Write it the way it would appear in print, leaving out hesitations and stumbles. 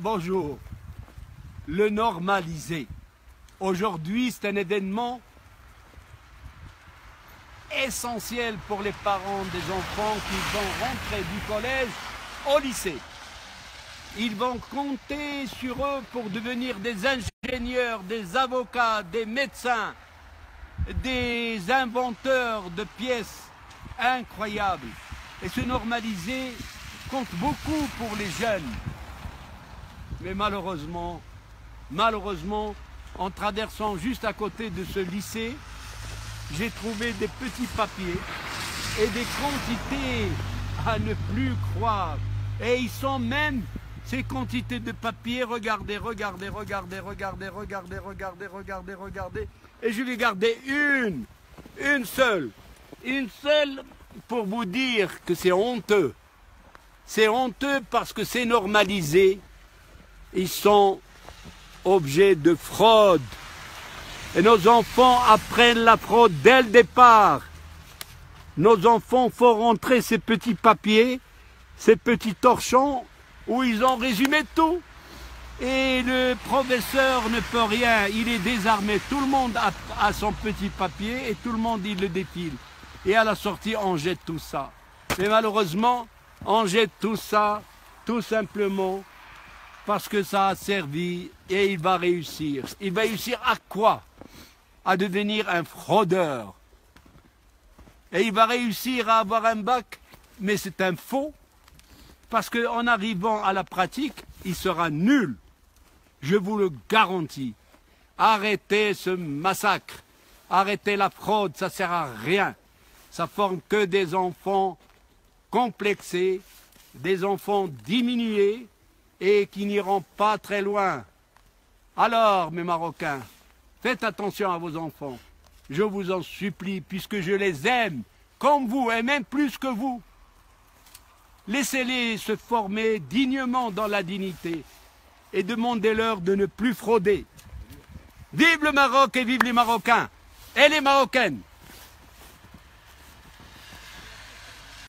Bonjour. Le normaliser. Aujourd'hui, c'est un événement essentiel pour les parents des enfants qui vont rentrer du collège au lycée. Ils vont compter sur eux pour devenir des ingénieurs, des avocats, des médecins, des inventeurs de pièces incroyables. Et se normaliser compte beaucoup pour les jeunes. Mais malheureusement, en traversant juste à côté de ce lycée, j'ai trouvé des petits papiers et des quantités à ne plus croire. Et ils sont même ces quantités de papier, regardez. Et je vais garder une seule pour vous dire que c'est honteux. C'est honteux parce que c'est normalisé. Ils sont objets de fraude. Et nos enfants apprennent la fraude dès le départ. Nos enfants font rentrer ces petits papiers, ces petits torchons, où ils ont résumé tout. Et le professeur ne peut rien, il est désarmé. Tout le monde a son petit papier et tout le monde il le défile. Et à la sortie, on jette tout ça. Mais malheureusement, on jette tout ça, tout simplement, parce que ça a servi et il va réussir. Il va réussir à quoi? À devenir un fraudeur. Et il va réussir à avoir un bac, mais c'est un faux, parce qu'en arrivant à la pratique, il sera nul. Je vous le garantis. Arrêtez ce massacre. Arrêtez la fraude, ça ne sert à rien. Ça forme que des enfants complexés, des enfants diminués et qui n'iront pas très loin. Alors, mes Marocains, faites attention à vos enfants. Je vous en supplie, puisque je les aime, comme vous, et même plus que vous. Laissez-les se former dignement dans la dignité et demandez-leur de ne plus frauder. Vive le Maroc et vive les Marocains et les Marocaines!